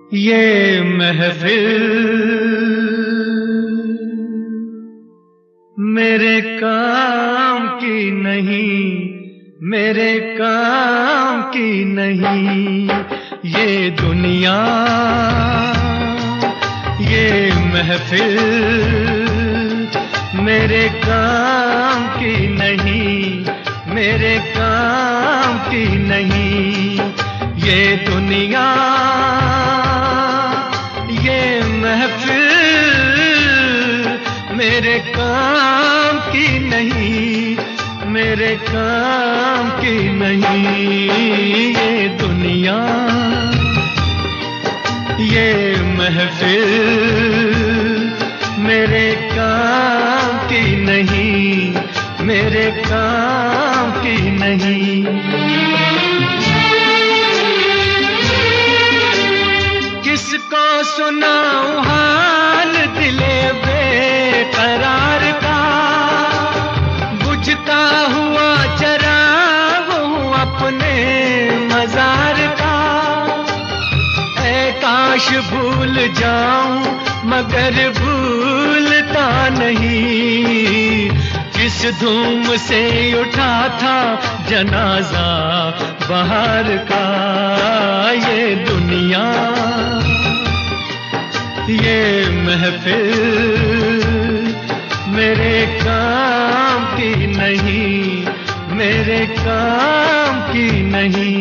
ये महफिल मेरे काम की नहीं, मेरे काम की नहीं। ये दुनिया, ये महफिल मेरे काम की नहीं, मेरे काम की नहीं। ये दुनिया, ये महफिल मेरे काम की नहीं, मेरे काम की नहीं। ये दुनिया, ये महफिल मेरे काम की नहीं, मेरे काम की नहीं। किसको सुनाऊं हाल दिले बेकरार का, बुझता हुआ चराग हूँ अपने मजार का। ऐ काश भूल जाऊं मगर भूलता नहीं, किस धूम से उठा था जनाजा बहार का। ये दुनिया, ये महफिल मेरे काम की नहीं, मेरे काम की नहीं।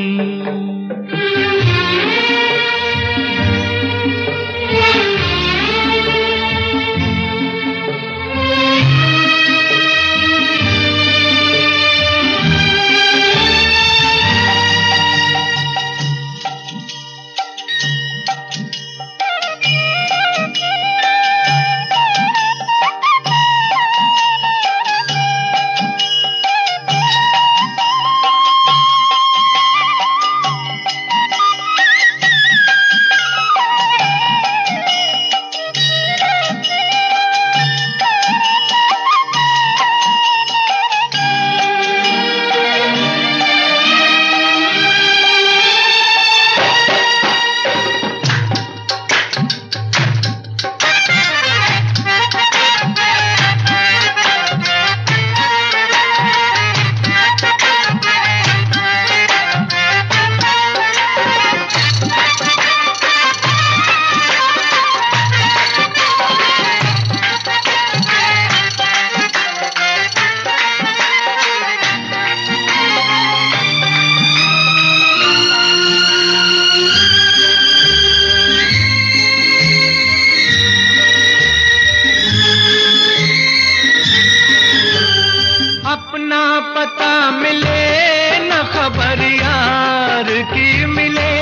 अपना पता मिले न खबर यार की मिले,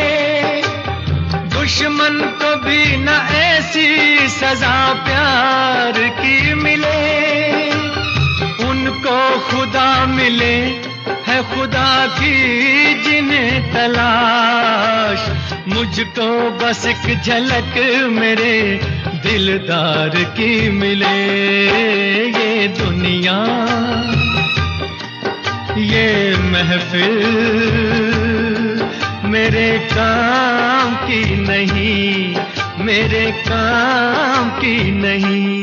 दुश्मन को भी न ऐसी सजा प्यार की मिले। उनको खुदा मिले है खुदा की जिन्हें तलाश, मुझको बस एक झलक मेरे दिलदार की मिले। ये दुनिया, ये महफिल मेरे काम की नहीं, मेरे काम की नहीं।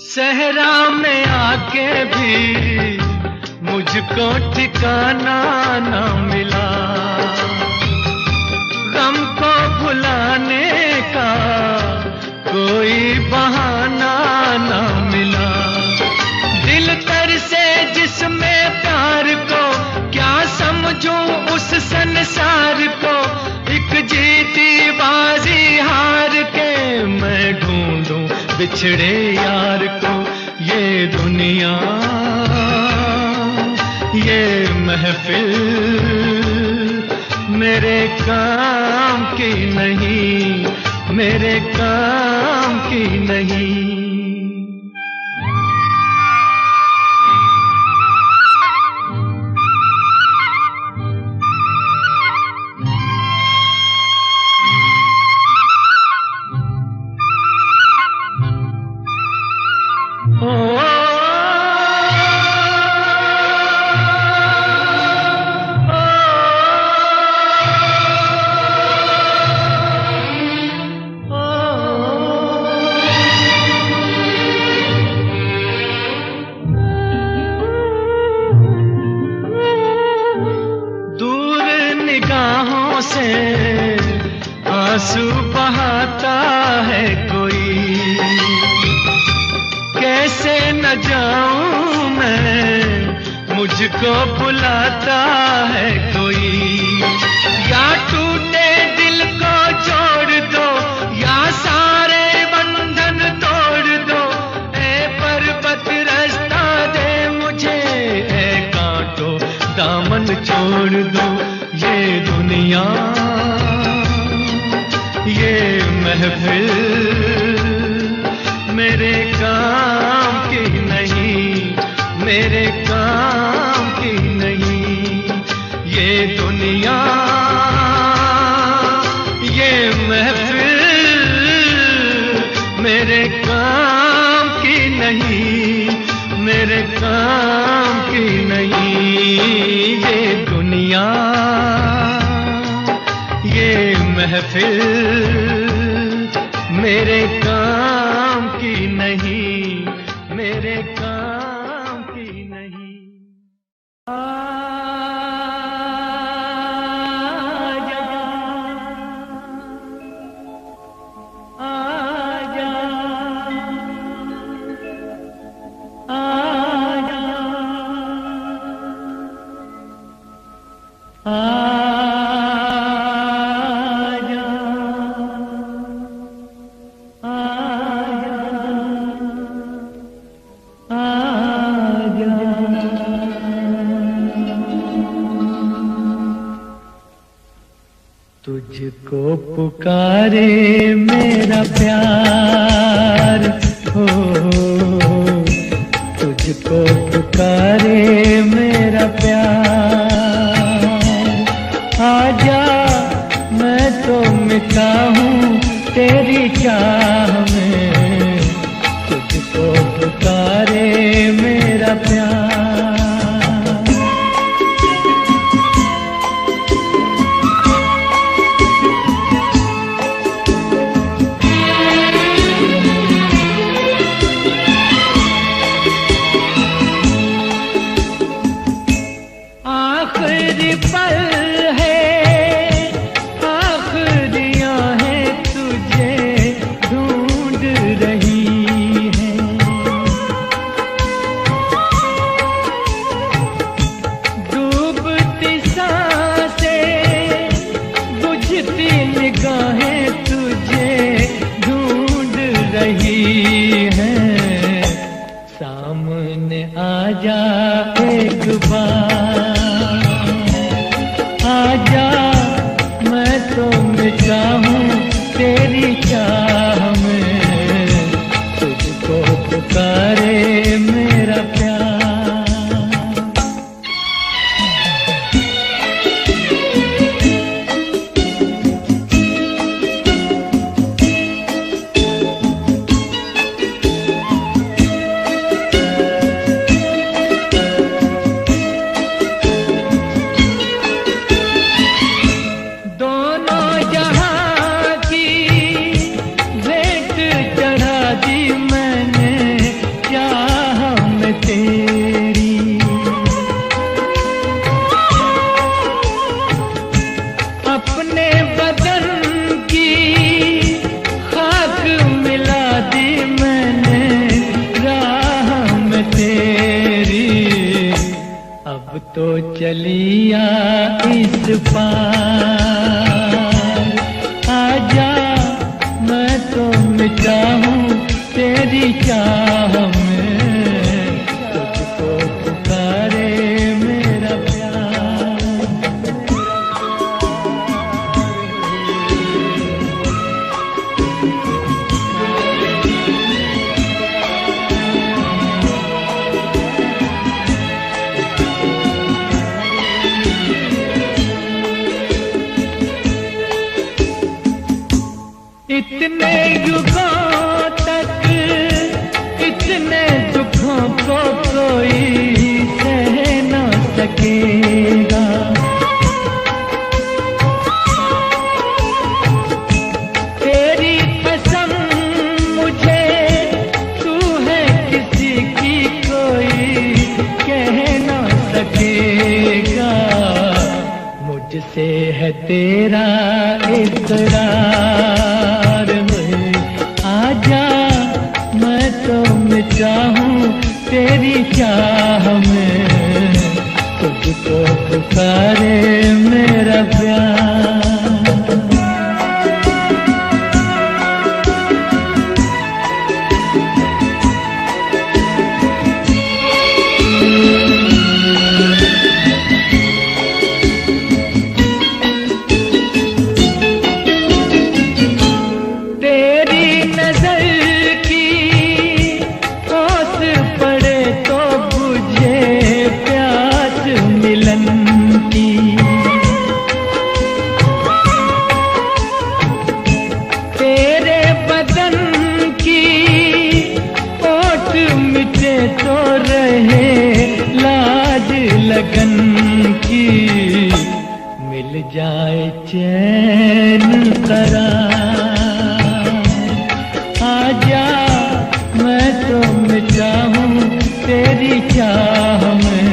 सहरा में आके भी मुझको ठिकाना न मिला, गम को भुलाने का कोई बहाना न मिला। दिल तर से जिसमें प्यार को क्या समझूं उस संसार को, एक जीती बाजी हार के मैं ढूंढूं बिछड़े यार को। ये दुनिया, ये महफिल मेरे मेरे काम की नहीं, मेरे काम की नहीं। से आंसू बहाता है कोई, कैसे न जाऊं मैं, मुझको बुलाता है कोई। या टूटे दिल को जोड़ दो, या सारे बंधन तोड़ दो, ऐ पर्वत रास्ता दे मुझे, ऐ कांटो दामन छोड़ दो। ये दुनिया, ये महफिल मेरे काम की नहीं, मेरे काम की नहीं। ये दुनिया, ये महफिल मेरे काम की नहीं, मेरे काम की नहीं। ये दुनिया, ये महफिल मेरे काम की नहीं, मेरे काम की नहीं। तुझको पुकारे मेरा प्यार हो, तुझको पुकारे मेरा प्यार। आजा मैं तो मिटा हूँ तेरी चाह में, तुझको पुकारे मेरा प्यार। आखिरी पल है, आखिरियां हैं तुझे ढूंढ रही हैं। डूबती सांसें, बुझती निगाहें तुझे ढूंढ रही हैं। सामने आजा एक बार, आजा मैं तो मिटा हूँ तेरी चाह में, तुझको पुकारे मेरा प्यार। अपने बदन की खाक मिला दी मैंने राह में तेरी। अब तो चलिया इस पार, आजा मैं तो मिटा हूँ तेरी चाह में, तुझको पुकारे मेरा प्यार। तेरा इकरार है। आजा मैं तो मिटा हूँ तेरी चाह में, तुझको पुकारे मेरा प्यार। तो रहे लाज लगन की, मिल जाए चैन करार। आजा मैं तो मिटा हूँ तेरी चाह में,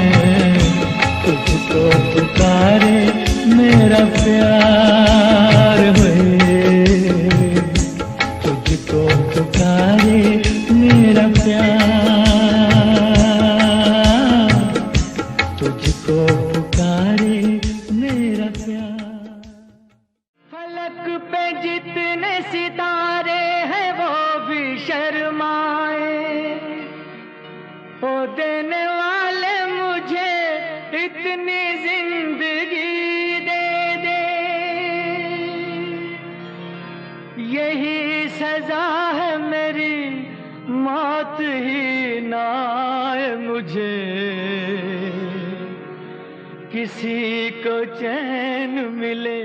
तुझको पुकारे मेरा प्यार है, तुझको पुकारे मेरा प्यार, तुझको पुकारे मेरा प्यार। फलक पे जितने सितारे हैं वो भी शर्माए, ओ देने वाले मुझे इतनी जिंदगी दे दे। यही सजा है मेरी, मौत ही ना आए मुझे, किसी को चैन मिले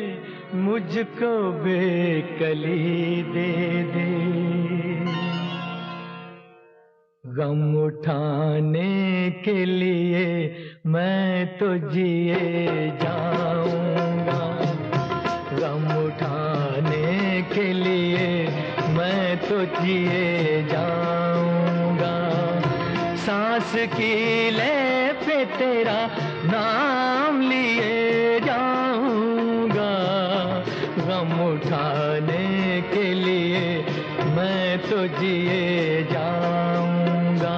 मुझको बेकली दे दे। गम उठाने के लिए मैं तो जिए जाऊंगा, गम उठाने के लिए मैं तो जिए जाऊंगा। सांस की ले पे तेरा नाम लिए जाऊंगा, गम उठाने के लिए मैं तो जिए जाऊंगा।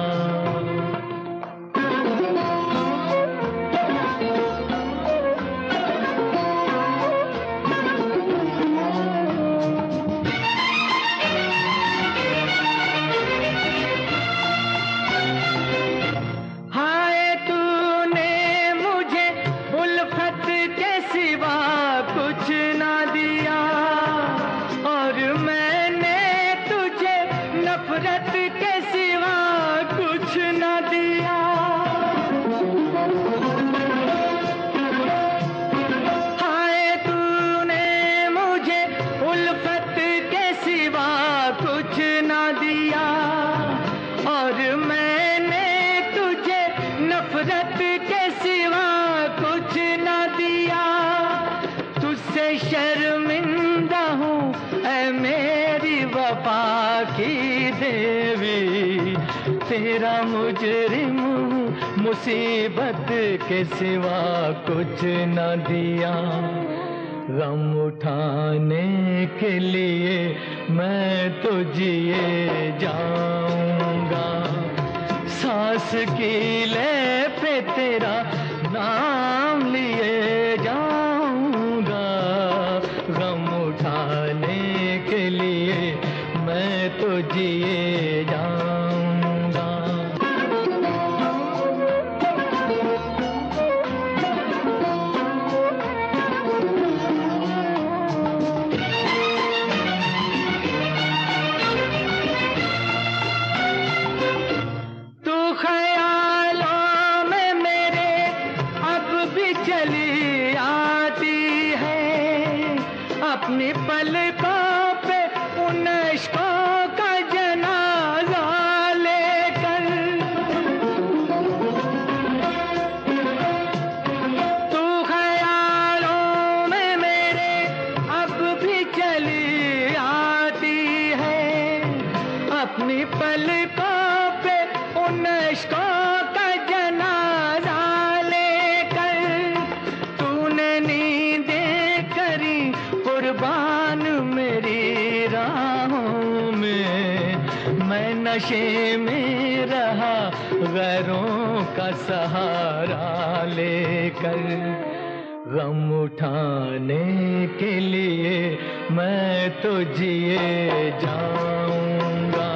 शर्मिंदा हूँ ऐ मेरी वफा की देवी, तेरा मुजरिम हूँ, मुसीबत के सिवा कुछ न दिया। गम उठाने के लिए मैं तो जिए जाऊंगा, सांस की ले पे तेरा नाम लिए जाऊंगा। गम उठाने के लिए मैं तो जिए जाऊंगा। तू ख्यालों में मेरे अब भी चली आती है, अपनी पलकों पे उन इश्कों का जनाजा लेकर। तू ख्यालों में मेरे अब भी चली आती है, अपनी पलकों पे उन इश्कों का जनाजा लेकर। तूने नींदें करी कुर्बान मेरी राहों में, मैं नशे में रहा गैरों का सहारा लेकर। गम उठाने के लिए मैं तो जिए जाऊंगा,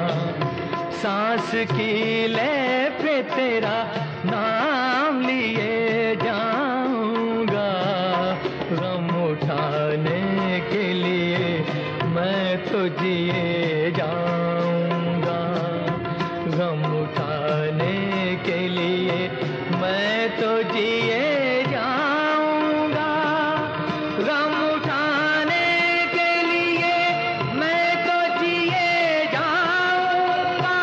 सांस की ले पे तेरा नाम लिए जाऊंगा। गम उठाने के लिए मैं तो जिए जाऊंगा, गम उठाने के लिए मैं तो जिए जाऊंगा, गम उठाने के लिए मैं तो जिए जाऊंगा,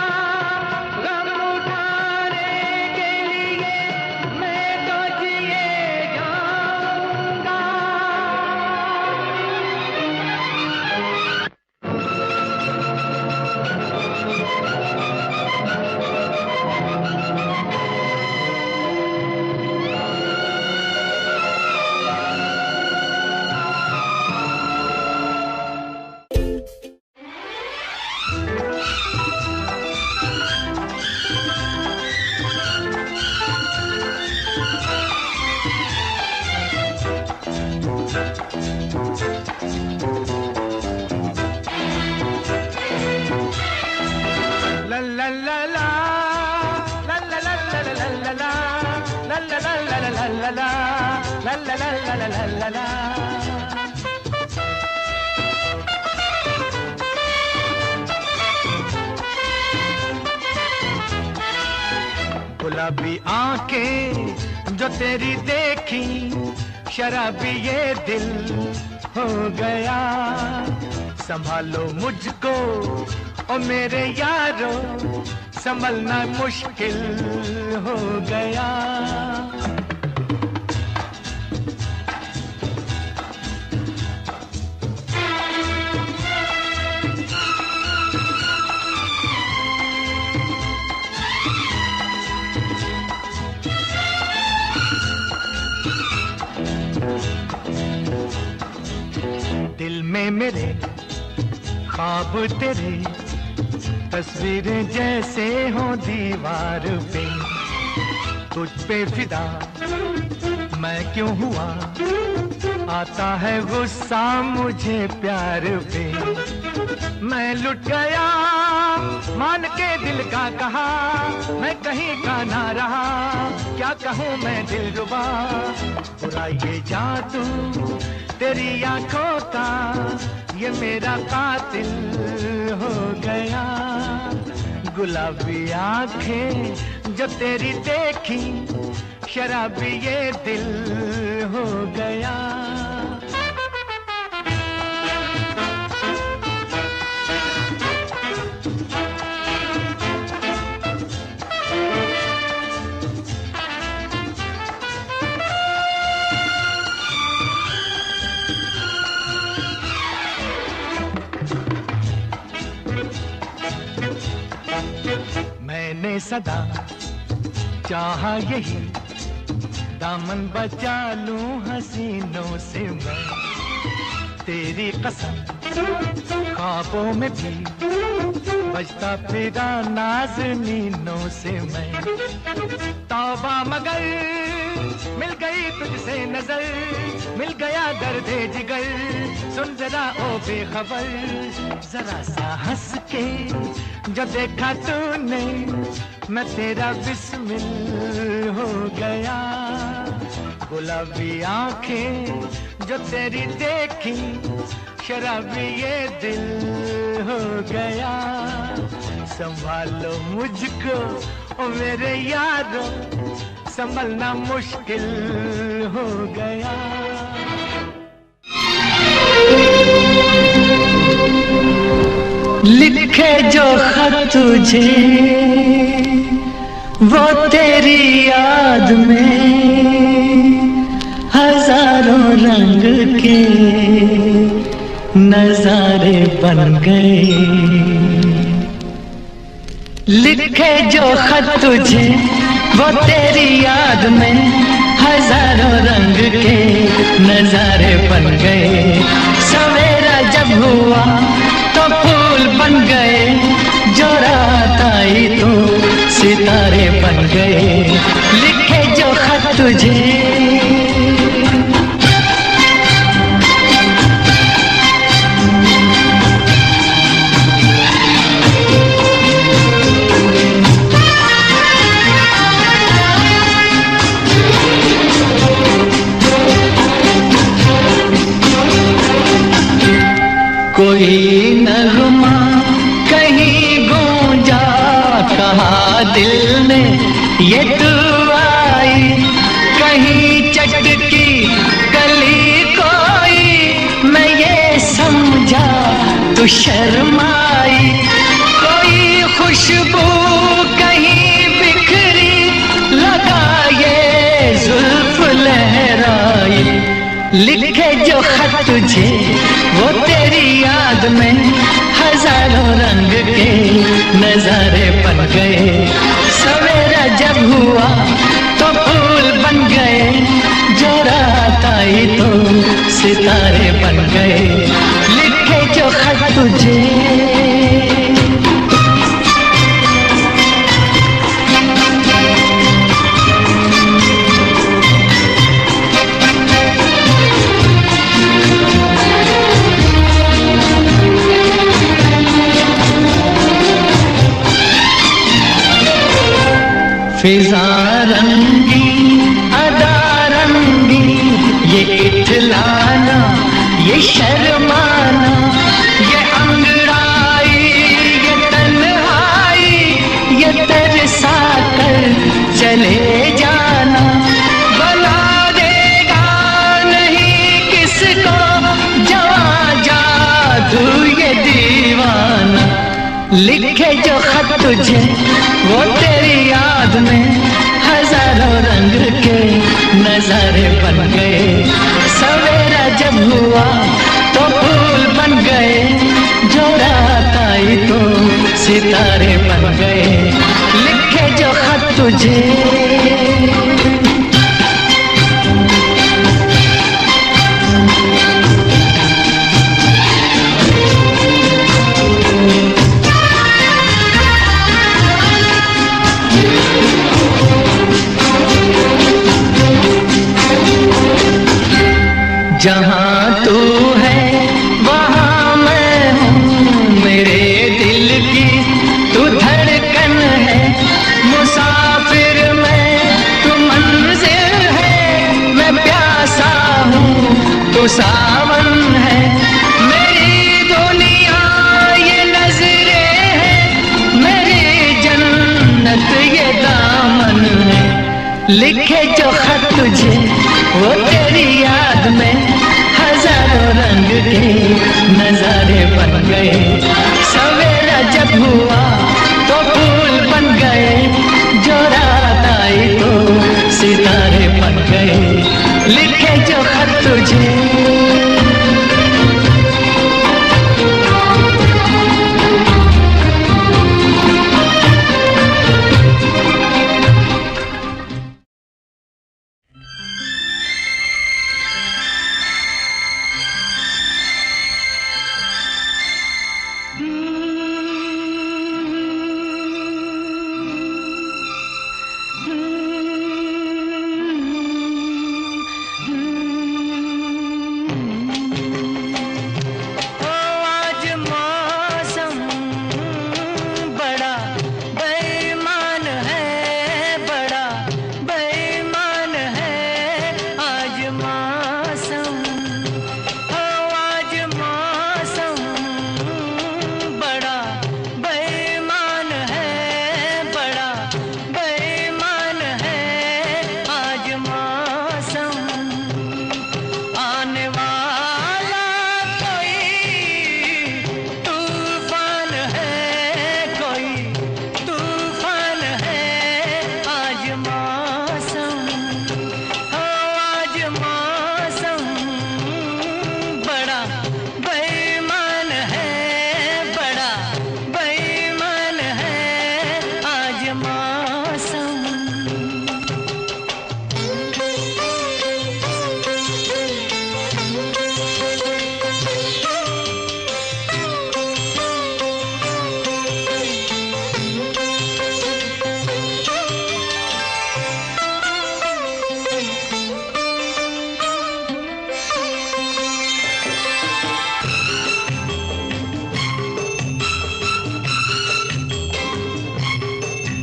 गम उठाने के लिए मैं तो जिए जाऊंगा। गुलाबी आंखें जो तेरी देखी, शराबी ये दिल हो गया। संभालो मुझको ओ मेरे यारो, संभलना मुश्किल हो गया। दिल में मेरे ख्वाब तेरे, तस्वीरें जैसे हो दीवार पे। तुझ पे फिदा मैं क्यों हुआ, आता है गुस्सा मुझे प्यार पे। मैं लुट गया मान के दिल का कहा, मैं कहीं का ना रहा, क्या कहूँ मैं दिलरुबा। बुरा ये जादू तेरी आंखों का, ये मेरा कातिल हो गया। गुलाबी आंखें जो तेरी देखी, शराबी ये दिल हो गया। मैंने सदा चाहा यही, दामन बचा लूं हसीनों से मैं। तेरी कसम ख्वाबों में भी बजता फिरा नाज़नीनों से मैं। तौबा मगर मिल गई तुझसे नजर, मिल गया दर्दे जिगर। सुन जरा ओ बेखबर, जरा सा हंस के जो देखा तूने, मैं तेरा बिस्मिल हो गया। गुलाबी आंखें जो तेरी देखी, शराबी ये दिल हो गया। संभालो मुझको ओ मेरे यारो, संभलना मुश्किल हो गया। लिखे जो खत तुझे वो तेरी याद में, हजारों रंग के नजारे बन गए। लिखे जो खत तुझे वो तेरी याद में, हजारों रंग के नजारे बन गए। सवेरे कोई नगमा कहीं गूंजा, कहा दिल ने ये तू आई, कहीं चटकी कली कोई, मैं ये समझा तू शर्माई। कोई खुशबू कहीं बिखरी, लगा ये जुल्फ लहराई। लिखे जो खत तुझे वो तेरी याद में, हजारों रंग के नजारे बन गए। सवेरा जब हुआ तो फूल बन गए, जो रात आई तो सितारे बन गए। लिखे जो खत तुझे फिजा रंगी अदा रंगी, ये इठलाना ये शर्माना, ये अंगड़ाई ये तन्हाई, ये तरसा कर चले जाना। बना देगा नहीं किसको जवां जादू ये दीवाना। लिखे जो खत तुझे वो तेरी याद में, हजारों रंग के नजारे बन गए। सवेरा जब हुआ तो फूल बन गए, जो रात आई तो सितारे बन गए। लिखे जो खत तुझे जहाँ तू है वहाँ मैं हूँ, मेरे दिल की तू धड़कन है। मुसाफिर मैं तू मंजिल है, मैं प्यासा हूँ तू सावन है। मेरी दुनिया ये नजरें है, मेरी जन्नत ये दामन है। लिखे जो खत तुझे वो तेरी याद में, हजारों रंग के नजारे बन गए। सवेरा जब हुआ तो फूल बन गए, जो रात आई तो सितारे बन गए। लिखे जो खत तुझे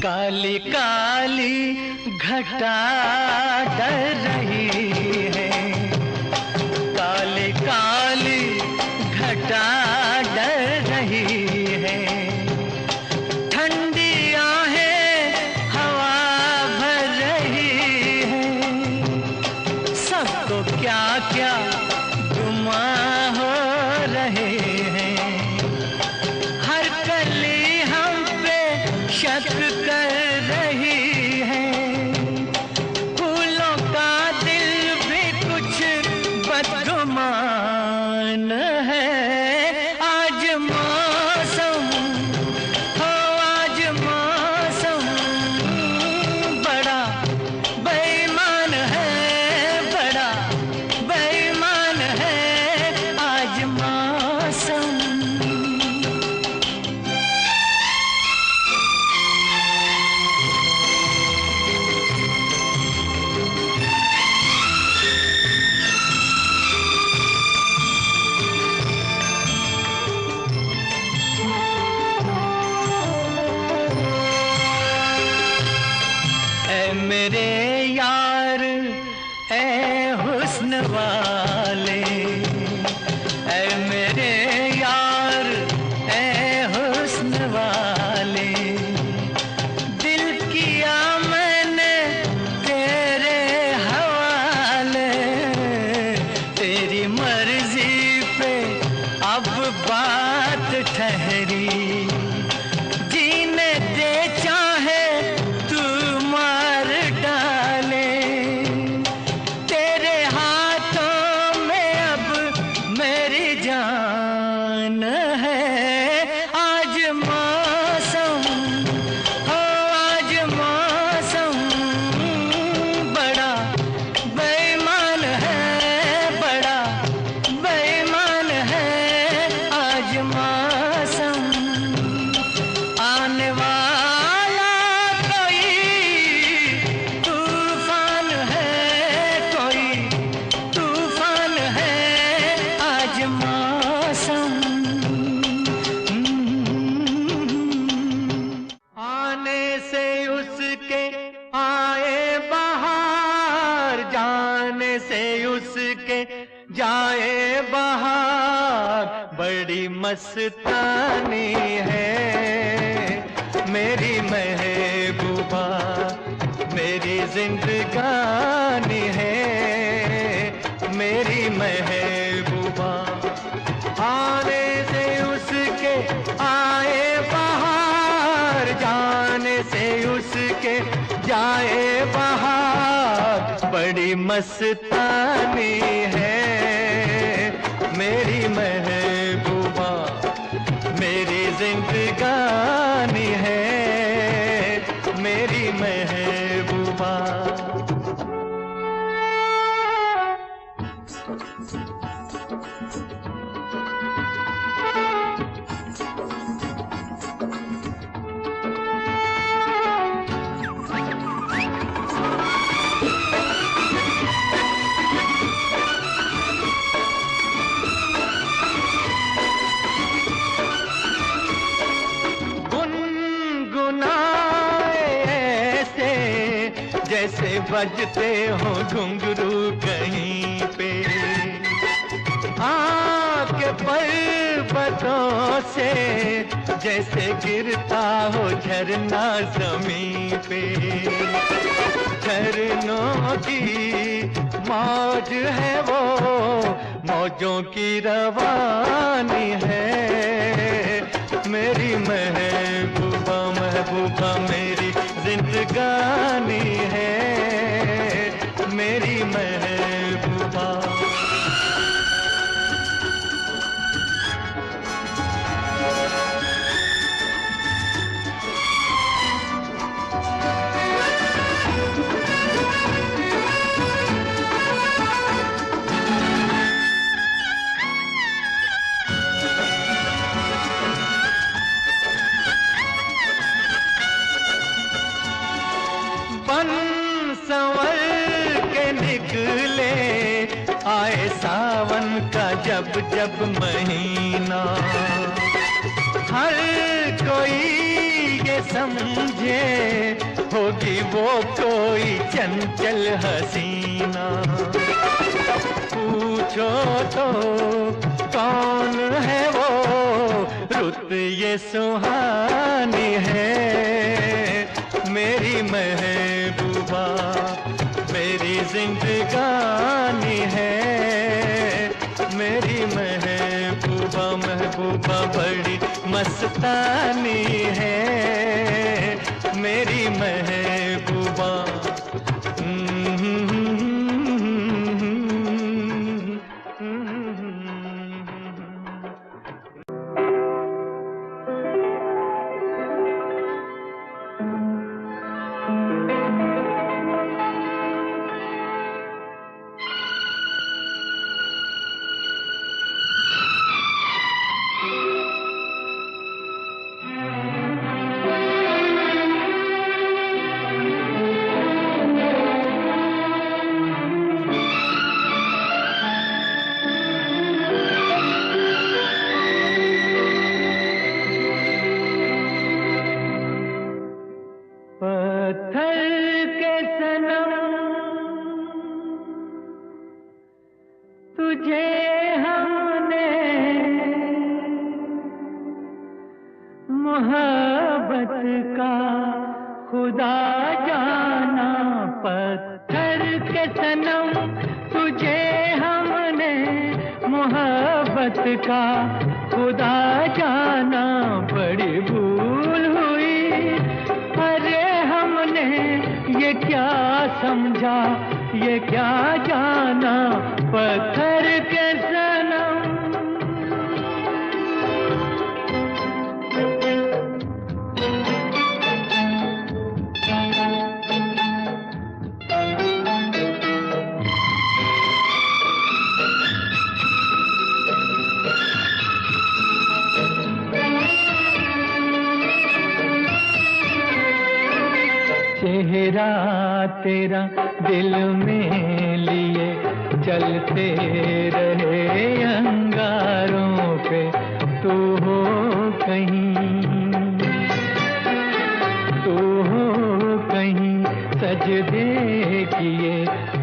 काली काली घटा डर रही है, काली काली घटा रहे हैं, हर कली हम पे शक कर रही है, फूलों का दिल भी कुछ बदगुमान है। आज मौसम हो, आज मौसम बड़ा बेईमान है, बड़ा बेईमान है आज मौसम। ऐ मेरे यार ऐ हुस्न वाले, ऐ मेरे यार ऐ हुस्न वाले, दिल किया मैंने तेरे हवाले, तेरी मर्जी पे अब बात ठहरी, जीने दे चाहे तू मार डाले, तेरे हाथों में अब मेरी जान है। आज मौसम हो, आज मौसम बड़ा बेईमान है, बड़ा बेईमान है आज मौसम। आने वाला कोई तूफान है, कोई तूफान है आज मौसम। आने से उसके आए बहार, जाने से उसके जाए बहार, बड़ी मस्तानी है मेरी महबूबा, मेरी जिंदगानी है मेरी महबूबा। आने से उसके आए बहार, जाने से उसके जाए बहार, बड़ी मस्तानी है मेरी महबूबा, मेरी जिंदगानी है मेरी महबूबा। जैसे बजते हो घुंघरू कहीं पे, आके पर्वतों से जैसे गिरता हो झरना जमीन पे। झरनों की मौज है वो, मौजों की रवानी है मेरी महबूबा, महबूबा मेरी जिंदगानी है मेरी महबूबा। बन संवर के निकले आए सावन का जब जब महीना, हर कोई ये समझे होगी वो कोई चंचल हसीना। पूछो तो कौन है वो, रुत ये सुहानी है मेरी महबूबा, मेरी जिंदगानी है मेरी महबूबा। महबूबा बड़ी मस्तानी है मेरी महबूबा। चेहरा तेरा दिल में लिए चलते रहे अंगारों पे, तू हो कहीं सजदे किए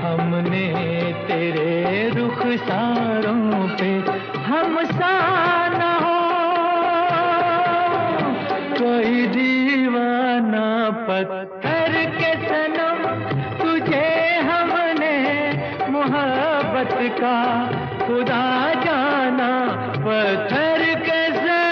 हमने तेरे रुखसारों पे। हम सा न हो कोई दीवाना पत्थर के सनम, तुझे हमने मोहब्बत का खुदा जाना पत्थर के सनम।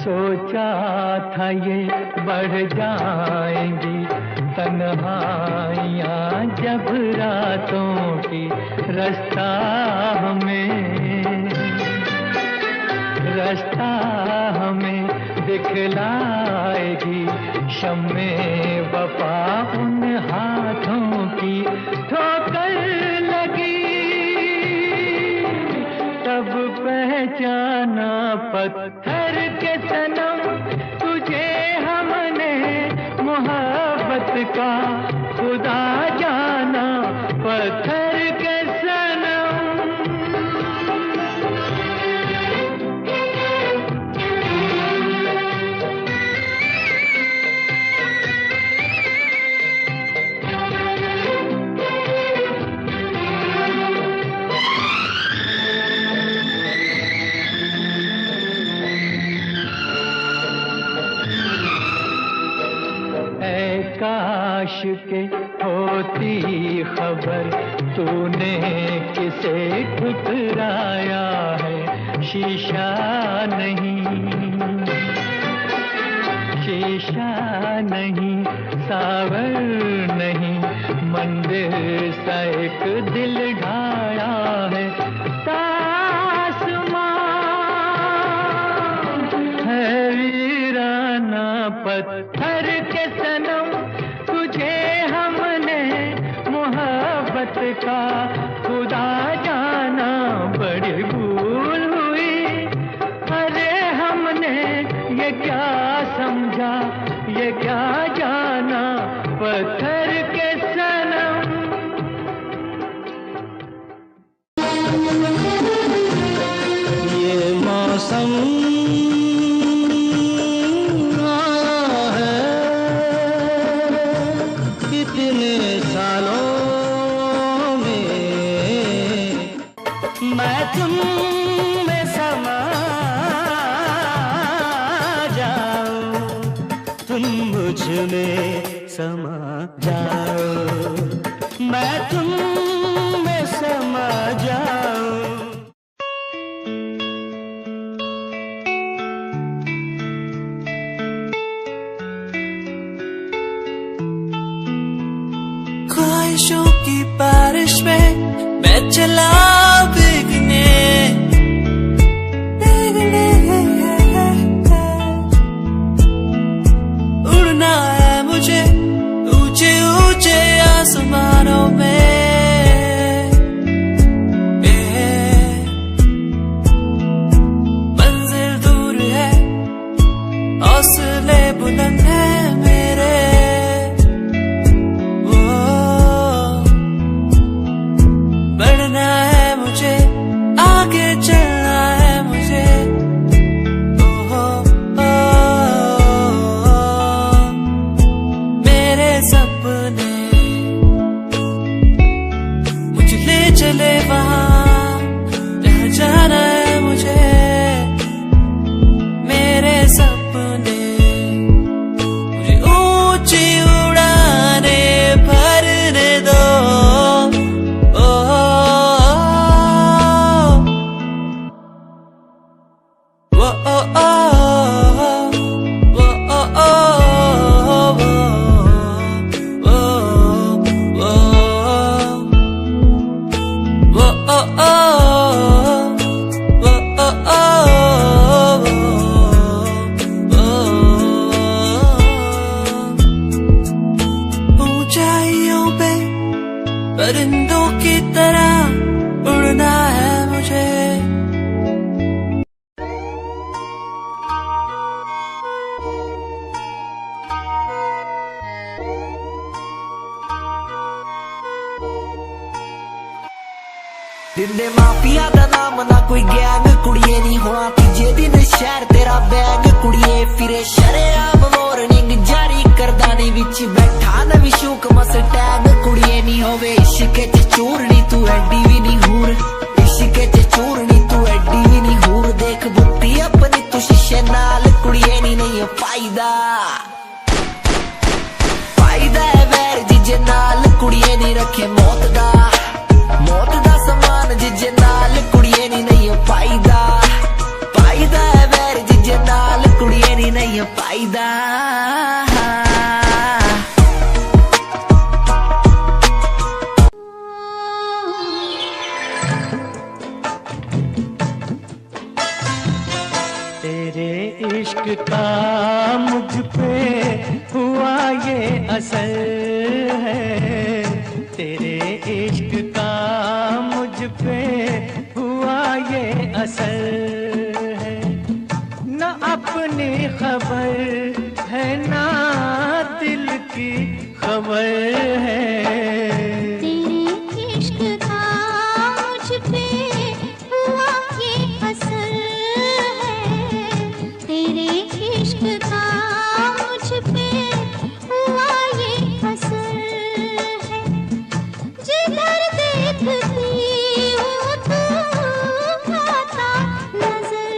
सोचा था ये बढ़ जाएंगी तन्हाइयाँ जब रातों की, रास्ता हमें दिखलाएगी शम्मे वफा उन हाथों की। ठोकर लगी तब पहचाना पत्थर के सनम, तुझे हमने मोहब्बत का खुदा जाना पत्थर के सनम। काश के होती खबर तूने किसे ठुकराया है। शीशा नहीं सावर नहीं, मंदिर सा एक दिल ढाया है। तासमां है वीराना पत्थर के सनम, तुझे हमने मोहब्बत का खुदा जाना बड़ी भूल हुई। अरे हमने ये क्या समझा, ये क्या जाना पत्थर के सनम। ये मौसम में समा जाओ, मैं तुम में समा जाऊं। ख्वाहिशों की बारिश में मैं चला भीगने, उड़ना है मुझे ऊंचे ऊंचे आसमानों में। मंजिल दूर है, हौसले बुलंद है मेरे। बढ़ना है मुझे, आगे चलना है मुझे। ओहो मेरे सपने मुझे ले चले वहाँ जहाँ जाना है मुझे। मेरे सपने मुझे ऊंची उड़ाने भरने दो। ऊंचाइयों पे परिंदों की तरह उड़ना है मुझे। दिने माफिया दा नाम ना कोई गैंग, कुड़िए नहीं होना तीजे दिन शहर तेरा बैंग। कुड़िए फिरे शरेआम वार्निंग जारी करदानी विच बैठा नवी शूक मस्टैंग। कुड़िए नहीं होवे इश्के च चूरनी तू एडी भी नहीं हूर, इश्के च चूरनी तू एडी भी नहीं हूर। देख बुद्धि अपनी तू शीशे नाल, कुड़िए नहीं फायदा फायदा है वैर जिजे नाल। कुड़िए नहीं रखे मौत दा समान जिजे नाल। कुड़िए नहीं फायदा फायदा है वैर जिजे नाल। कुड़िए नहीं फायदा। तेरे इश्क का मुझ पे हुआ ये असर है, तेरे इश्क का मुझ पे हुआ ये असर है। न अपनी खबर है ना दिल की खबर है। तेरे इश्क का मुझ पे हुआ ये असर है, तेरे इश्क का मुझ पे हुआ ये असर है। जिधर देखती हूँ तू आता नजर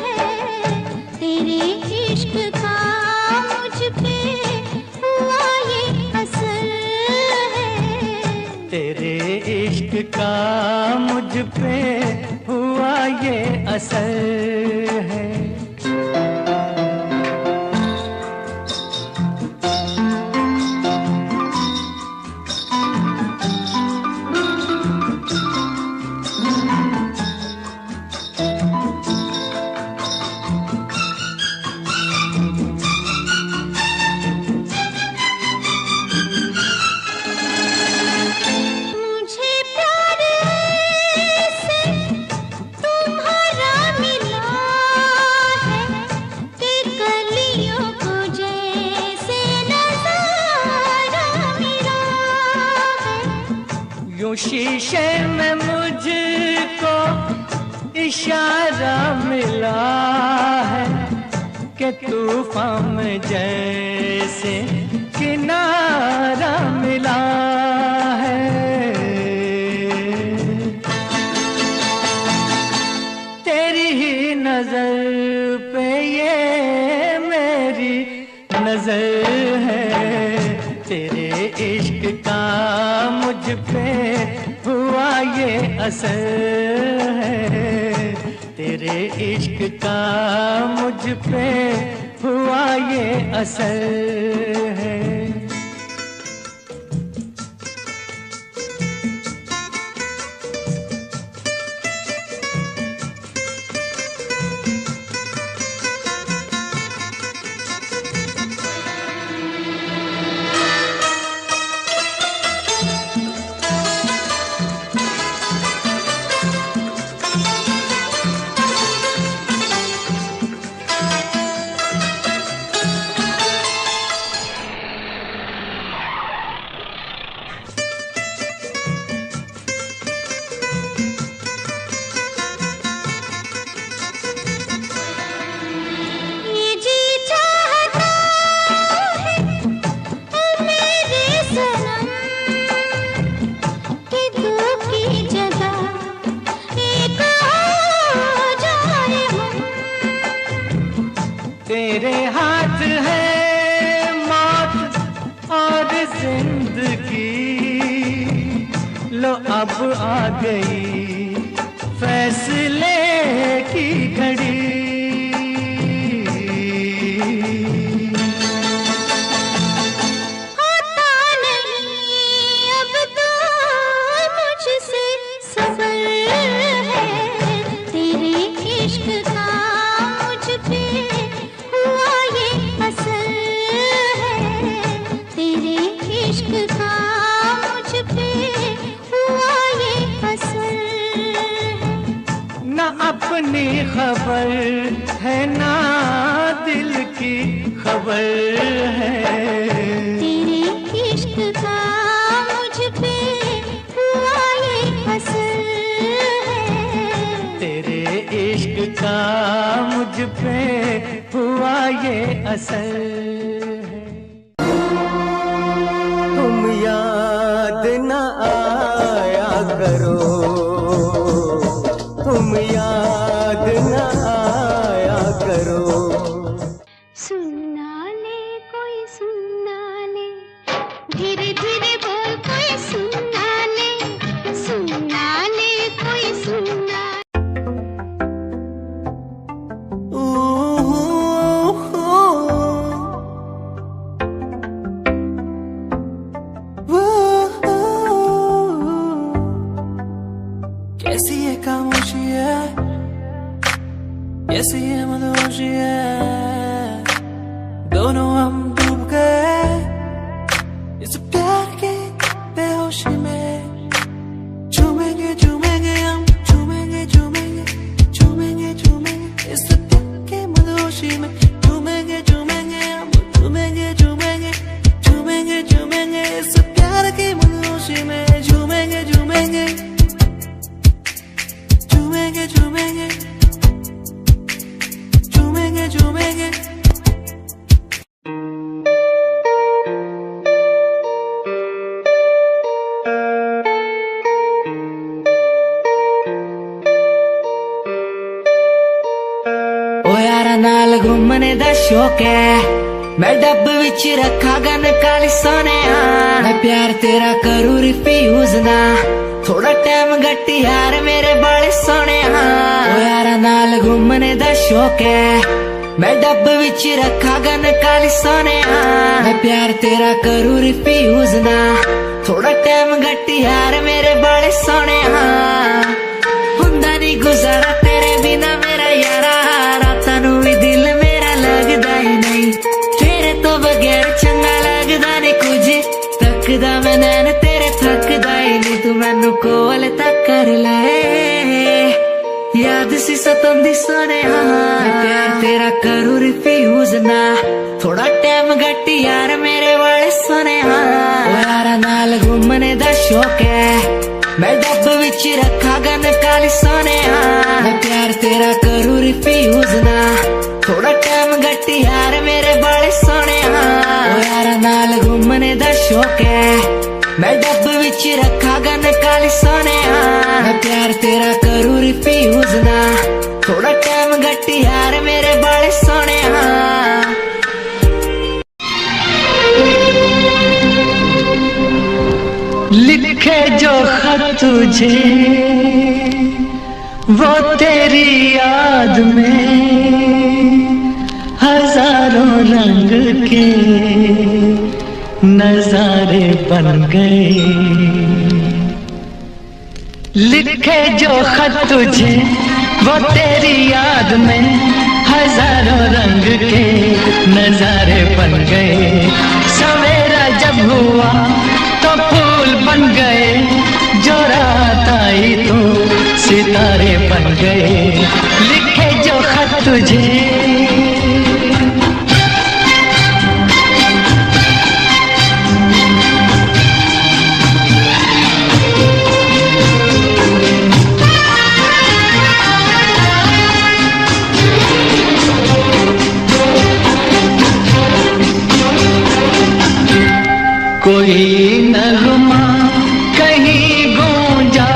है, तेरे इश्क का मुझ पे हुआ ये असर है। तेरे इश्क का मुझ पे हुआ ये असर है। मुझे प्यार से तुम्हारा मिला है कि कलियों को जैसे नजारा मिला है। यूं शीशे में मुझको इशारा मिला है कि तूफान में जैसे किनारा मिला है। तेरी ही नजर पे ये मेरी नजर असर है, तेरे इश्क का मुझ पे हुआ ये असर है। तेरे हाथ है मौत और जिंदगी, लो अब आ गई फैसले की घड़ी। अपनी खबर है ना दिल की खबर है, तेरे इश्क का मुझ पे हुआ ये असर है, तेरे इश्क का मुझ पे हुआ ये असर है। तुम याद न आया करो, तुम याद न आया करो। सुनना ले कोई सुनना ले, धीरे धीरे बोल कोई सुनना ले, सुनना ले कोई सुनना। कैसी ये खामोशी है, कैसी ये मदहोशी है, दोनों हम डूब गए इस प्यार के बेहोशी में। झूमेंगे झूमेंगे हम, झूमेंगे झूमेंगे झूमेंगे झूमेंगे इस प्यार के मदहोशी में। झूमेंगे झूमेंगे हम, झूमेंगे झूमेंगे झूमेंगे झूमेंगे इस प्यार के मदहोशी में। झूमेंगे झूमेंगे झूमेंगे झूमेंगे झूमेंगे झूमेंगे। ओ यारा नाल घूमने दा शौक है, मैं डब विच रखा गन काली सोने। मैं प्यार तेरा करूं रिफ्यूज ना, थोड़ा टाइम घट यार मेरे बड़े सोने। ओ यारा नाल घूमने दा शौक है, मैं डब विच रखा गन काली सोने। मैं प्यार तेरा करूं रिफ्यूज ना, थोड़ा टाइम घट यार मेरे बड़े सोने। हुंदा नहीं गुजारा तेरे बिना मेरा यारा, रातां नूं भी दिल मेरा लगदा ही नहीं, तेरे तो बगैर चंगा लगदा नहीं कुछ। तकदा मैं नैन तेरे थकदा ही नहीं, तू मैनू कोल तक कर ले, याद सी सतंदी सोने। मैं प्यार तेरा करूं रिफ्यूज ना, थोड़ा टाइम घट यार मेरे वाले सोने। ओ यारा नाल घूमने दा शौक है, मैं डब विच रखा गन काली सोने। मैं प्यार तेरा करूं रिफ्यूज ना, थोड़ा टाइम घट यार मेरे बड़े सोने। ओ यारा नाल घूमने दा शौक है, मैं डब विच रखा गन काली सोने। मैं प्यार तेरा करूं रिफ्यूज ना, थोड़ा टाइम घट यार मेरे बड़े सोने। लिखे जो खत तुझे वो तेरी याद में हजारों रंग के नजारे बन गए। लिखे जो खत तुझे वो तेरी याद में हजारों रंग के नजारे बन गए। सवेरा जब हुआ तो फूल बन गए, जो रात आई तो सितारे बन गए। लिखे जो खत तुझे कोई नगमा कहीं गूंजा,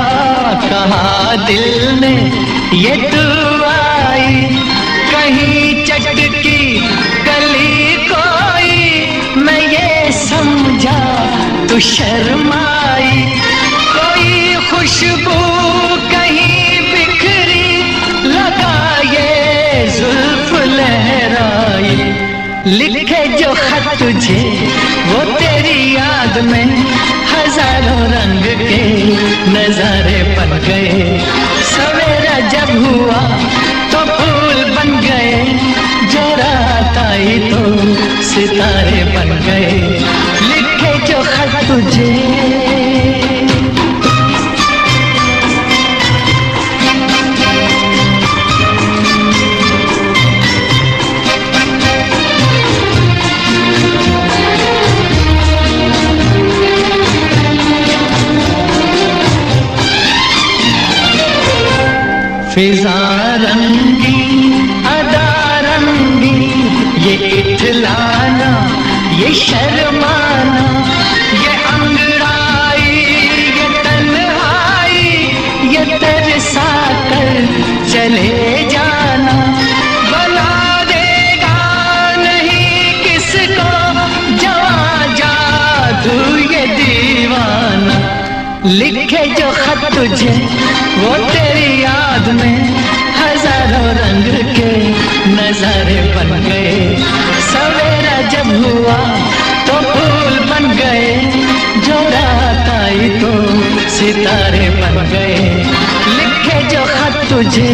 कहा दिल में ये तू आई। कहीं चटकी कली कोई, मैं ये समझा तू शर्माई। कोई खुशबू कहीं बिखरी, लगा ये जुल्फ लहराई। लिखे जो खत तुझे वो तेरी याद में हजारों रंग के नजारे बन गए। सवेरा जब हुआ तो फूल बन गए, जो रात आई तो सितारे बन गए। लिखे जो खत तुझे फिजा रंगी अदा रंगी, ये इठलाना ये शर्माना, ये अंगड़ाई ये तन्हाई, ये तरसा कर चले जाना। बना देगा नहीं किसको जवां जादू ये दीवाना। लिखे जो खत तुझे वो तेरी याद में हजारों रंग के नजारे बन गए। सवेरा जब हुआ तो फूल बन गए, जो रात आई तो सितारे बन गए। लिखे जो खत तुझे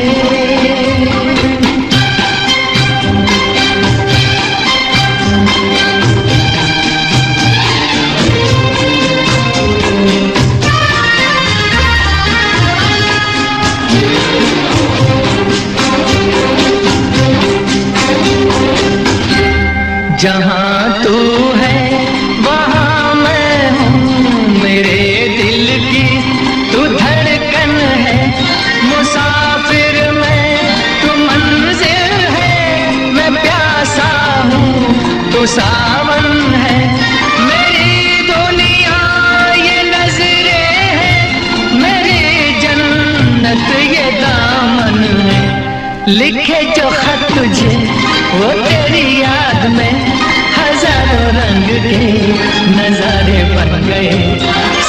जहाँ तू है वहाँ मैं हूँ, मेरे दिल की तू धड़कन है। मुसाफिर मैं तू मंजिल है, मैं प्यासा हूँ तू सावन है। मेरी दुनिया ये नजरें हैं, मेरी जन्नत ये दामन है। लिखे जो खत तुझे वो तेरी याद में हजारों रंग के नजारे बन गए।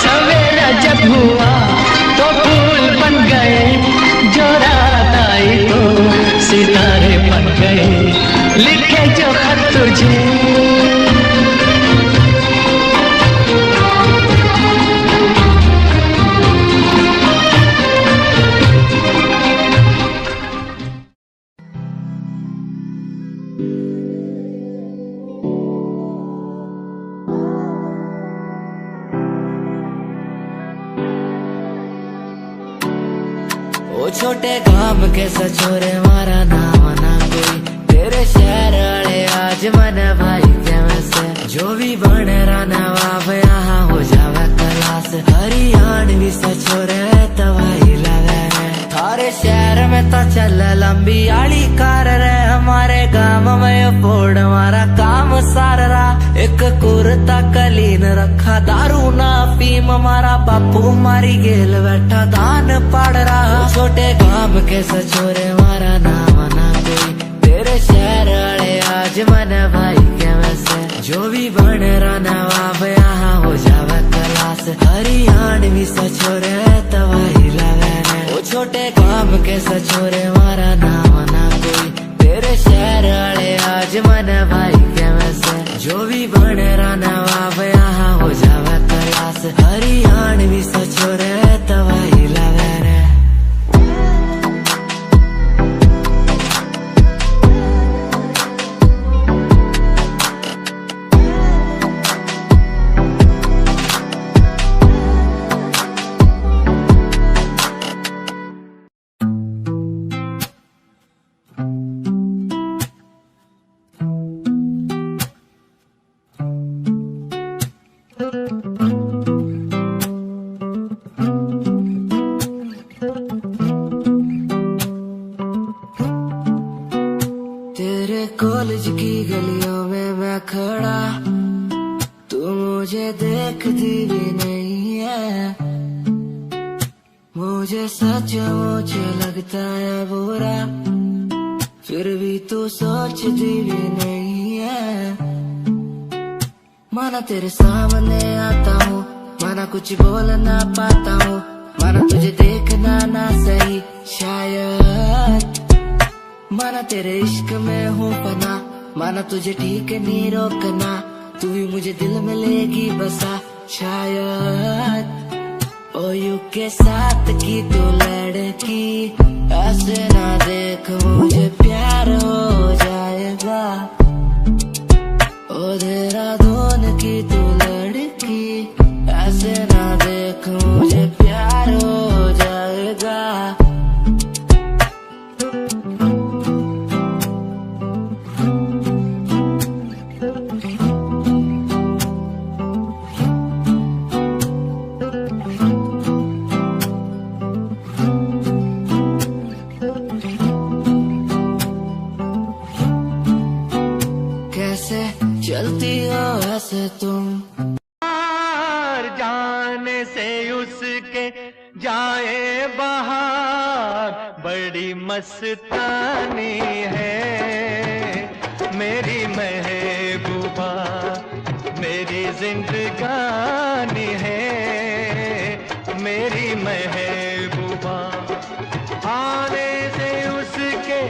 सवेरा जब हुआ तो फूल बन गए, जो रात आई तो सितारे बन गए। लिखे जो खत तुझे ओ छोटे गांव के सचोरे मारा नाम ना कोई, तेरे शहर वाले आज मन भाई कैसे। जो भी बन रहा नवाब यहाँ हो जावे क्लास, हरियाणवी सचोरे तवाही लगे। थारे शहर में तो चल लंबी आली कार रे, हमारे गांव में फोड़ हमारा काम सार रहा। एक कुर्ता कलीन रखा, दारू ना फीम हमारा बापू मारी गेल बैठा दान पाड़ रहा। छोटे गांव के सचोरे मारा नाम ना कोई, तेरे शहर वाले आज मन भाई कैसे। जो भी बन रहा नवाब यहाँ हो जावे क्लास, हरियाणवी सचोरे तवाही लगे। छोटे काम के सचोरे मारा नाम ना कोई तेरे शहर वाले आज मन भाई के वैसे जो भी बने राना बाप यहाँ हो जावे तलाश हरियाण भी सचोरे तवाही लगे रे तेरे कॉलेज की गलियों में मैं खड़ा तू मुझे देखती भी नहीं है मुझे सचमुच लगता है बुरा फिर भी तू सोचती भी नहीं है माना तेरे सामने आता हूँ माना कुछ बोल ना पाता हूँ माना तुझे देखना ना सही शायद माना तेरे इश्क में हूँ पना माना तुझे ठीक नहीं रोकना तू भी मुझे दिल में लेगी बसा शायद ओ यू के साथ की तू लड़की ऐसे ना देख मुझे प्यार हो जाएगा ओ देहरादून की तू लड़की ऐसे ना देख मुझे प्यार हो जाएगा कैसे चलती हो ऐसे तुम जाने से उसके जाए बाहर बड़ी मस्तानी है मेरी महबूबा मेरी जिंदगानी है मेरी महबूबा आने से उसके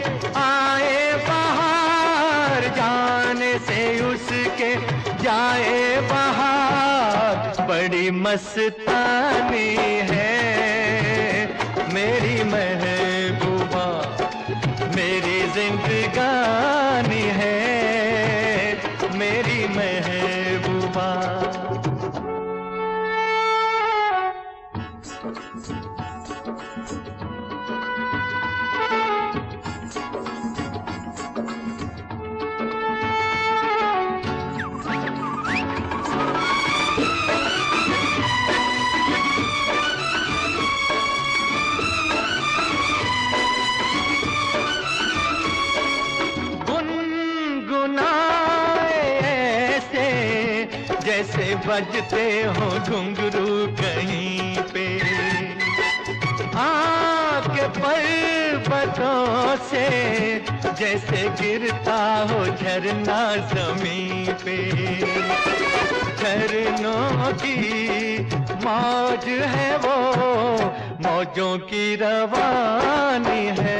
आए बाहर जाने से उसके जाए बाहर बड़ी मस्तानी है मेरी महबूबा मेरी जिंदगानी है मेरी महबूबा जैसे बजते हो घुंघरू कहीं पे आके पर्वतों से जैसे गिरता हो झरना जमीन पे झरनों की मौज है वो मौजों की रवानी है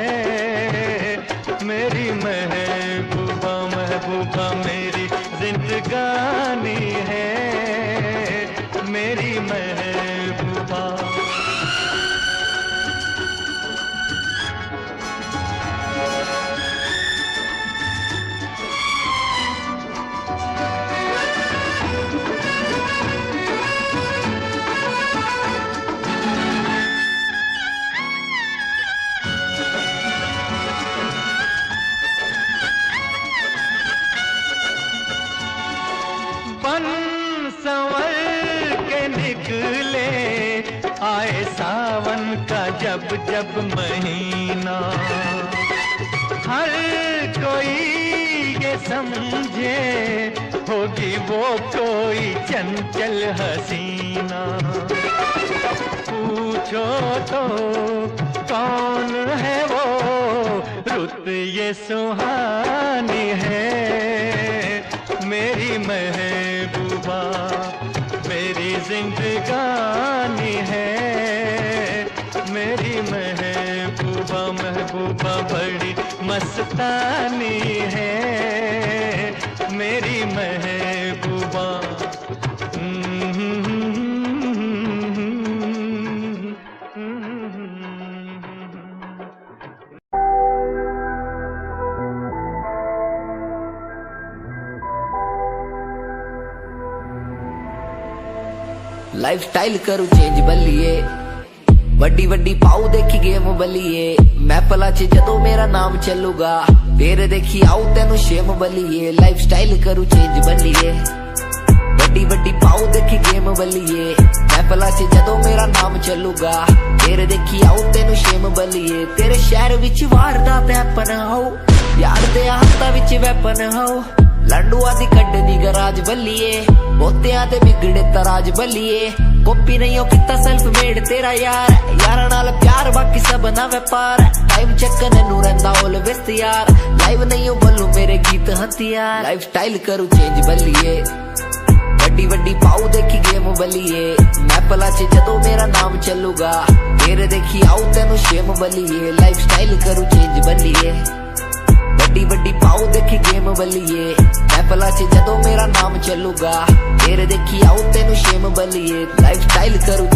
मेरी महबूबा महबूबा मेरी जिंदगानी है मेरी महबूबा संवर के निकले आए सावन का जब जब महीना हर कोई ये समझे होगी वो कोई चंचल हसीना पूछो तो कौन है वो रुत ये सुहानी है मेरी महबूबा मेरी जिंदगानी है मेरी महबूबा महबूबा बड़ी मस्तानी है मेरी महबूबा। लाइफ स्टाइल करू चेंज बल्लिए, वड्डी वड्डी पाऊ देखी गेम बल्लिए। मैं पला च जदों मेरा नाम चलूगा, तेरे देखी आऊ तेनू शेम बल्लिए। लाइफ स्टाइल करू चेंज बल्लिए, वड्डी वड्डी पाऊ देखी गेम बल्लिए। मैं पला च जदों मेरा नाम चलूगा, तेरे देखी आऊ तेनू शेम बल्लिए। तेरे शहर विच वारदात हैपन हो, यार दे हाथां विच वैपन हो। लंडुआ दी कड्डनी गराज बल्लिए, बोतियां ते बिगड़े तराज बल्लिए। कॉपी नहीं हो किता सेल्फ मेड तेरा यार, यारा नाल प्यार बाकी सब ना व्यापार। टाइम चक्कर नू रंदा ऑलवेज तैयार, लाइव नहीं हो बोलू मेरे गीत हथियार। लाइफ स्टाइल करू चेंज बल्लिए, वड्डी वड्डी पाऊ देखी गेम बल्लिए। मैं पला च जदों मेरा नाम चलूगा, तेरे देखी आऊ तेनू शेम बल्लिए। लाइफ स्टाइल करू चेंज बल्लिए, वड्डी वड्डी पाऊ देखी गेम बल्लिए। मैं पला च जदों मेरा नाम चलूगा, तेरे देखी आऊ तेनू शेम बल्लिए। लाइफ स्टाइल करू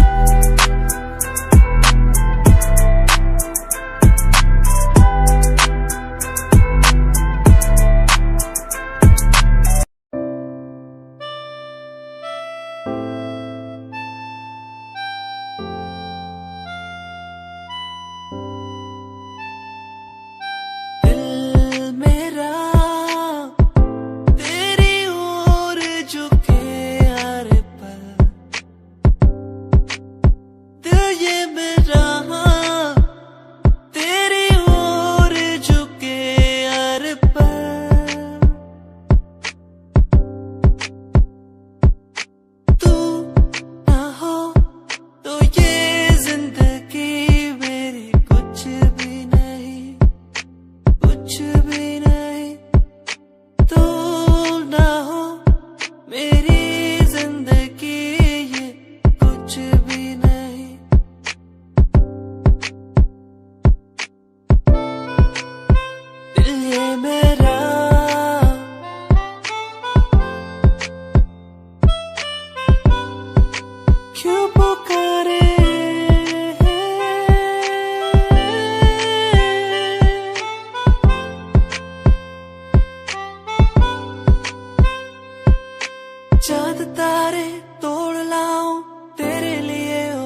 चांद तारे तोड़ लाऊं तेरे लिए हो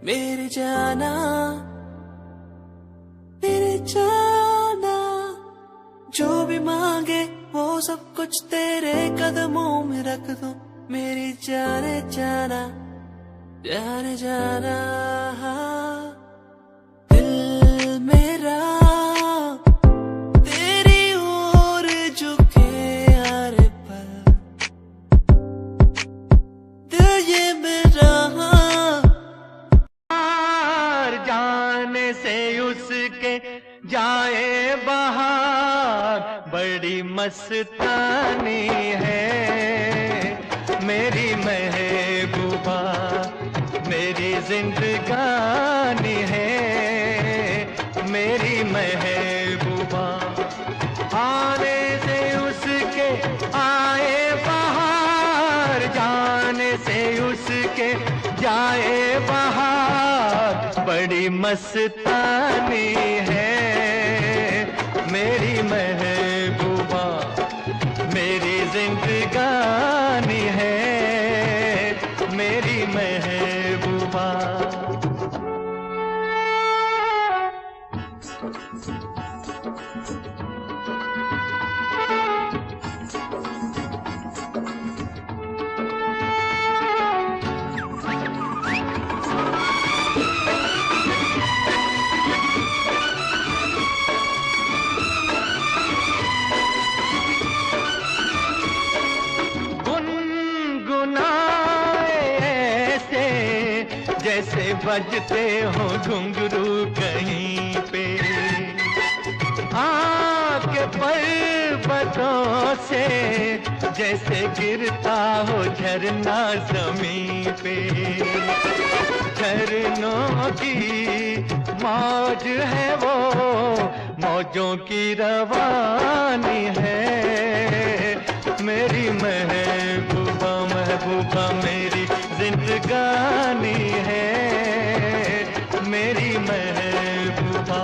मेरे जाना, मेरे जाना। जो भी मांगे वो सब कुछ तेरे कदमों में रख दूं मेरी जाने जाना, जाने जाना। दिल मेरा तेरी ओर झुके हर पल, दिल ये मेरा जाने से उसके जाए बाहर बड़ी मस्तानी है मेरी महबूबा, मेरी जिंदगानी है मेरी महबूबा। आने से उसके आए बाहर, जाने से उसके जाए बाहर बड़ी मस्तानी है मेरी महबूबा, मेरी जिंदगानी है मेरी महबूबा। जैसे बजते हो घुंघरू कहीं पे, आके पर्वतों से जैसे गिरता हो झरना जमीन पे। झरनों की मौज है वो मौजों की रवानी है। मेरी महबूबा महबूबा मेरी जिंदगानी है, मेरी महबूबा।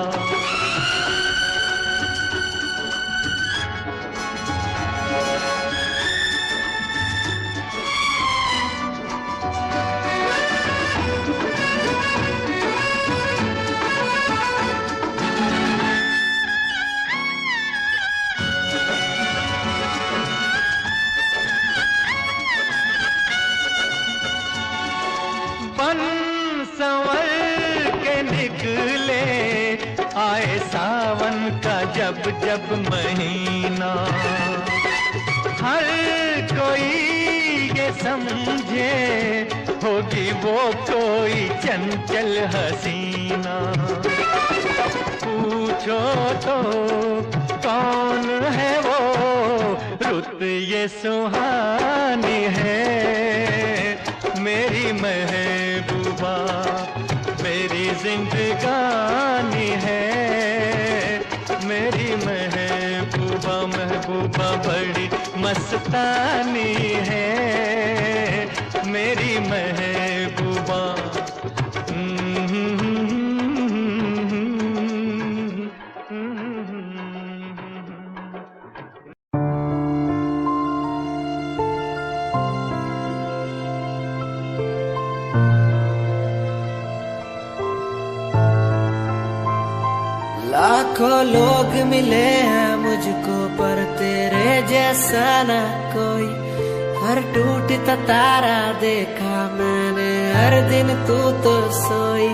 बन संवर के निकले आए सावन का जब जब महीना, हर कोई ये समझे होगी वो कोई चंचल हसीना। पूछो तो कौन है वो रुत ये सुहानी है, मेरी महबूबा मेरी जिंदगानी है, मेरी महबूबा महबूबा बड़ी मस्तानी है, मेरी महबूबा। लाखों लोग मिले हैं मुझको पर तेरे जैसा ना कोई। हर टूटता तारा देखा मैंने हर दिन, तू तो सोई।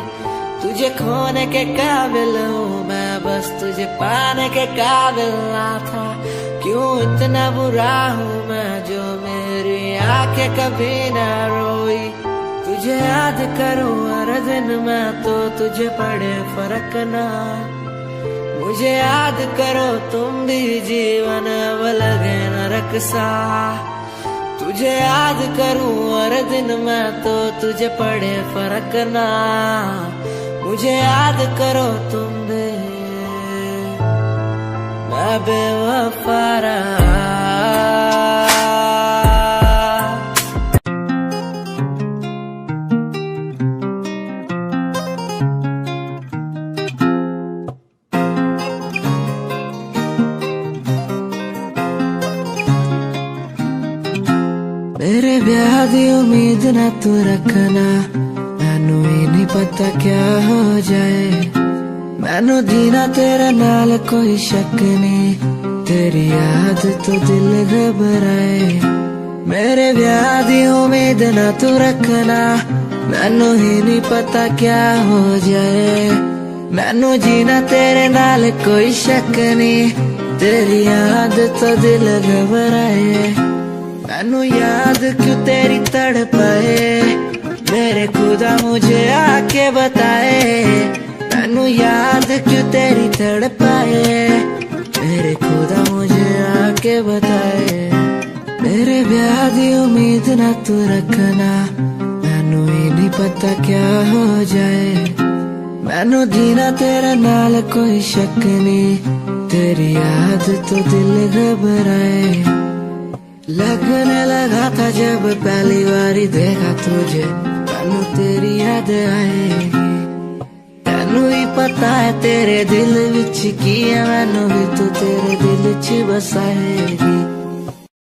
तुझे खोने के काबिल हूँ मैं, बस तुझे पाने के काबिल ना था। क्यों इतना बुरा हूँ मैं जो मेरी आंखें कभी ना रोई। तुझे याद करूँ हर दिन मैं तो तुझे पड़े फर्क ना। मुझे याद करो तुम भी जीवन अब लगे नरक सा। तुझे याद करूं हर दिन मैं तो तुझे पड़े फर्क ना। मुझे याद करो तुम भी, मैं बेवफा रहा। मेरे ब्याह दी उम्मीद ना तू रखना, मैनू ही नहीं पता क्या हो जाए। मैनू जीना तेरे नाल कोई शक नहीं, तेरी याद तो दिल घबराए। मेरे ब्याह दी उम्मीद ना तू रखना, मैनू ही नहीं पता क्या हो जाए। मैनू जीना तेरे नाल कोई शक नहीं, तेरी याद तो दिल घबराए। मैनू याद क्यों तेरी तड़पाए, मेरे खुदा मुझे आके बताए। मैनू याद क्यों तेरी तड़पाए, मेरे खुदा मुझे आके बताए। मेरे ब्याह दी उम्मीद ना तू रखना, मैनू ही नहीं पता क्या हो जाए। मैनू जीना तेरे नाल कोई शक नहीं, तेरी याद तो दिल घबराए। लगने लगा था जब पहली बारी देखा तुझे, मैनू तेरी याद आएगी। तैनू ही पता है तेरे दिल विच की है, मैनू भी तू तेरे दिल च बसाएगी।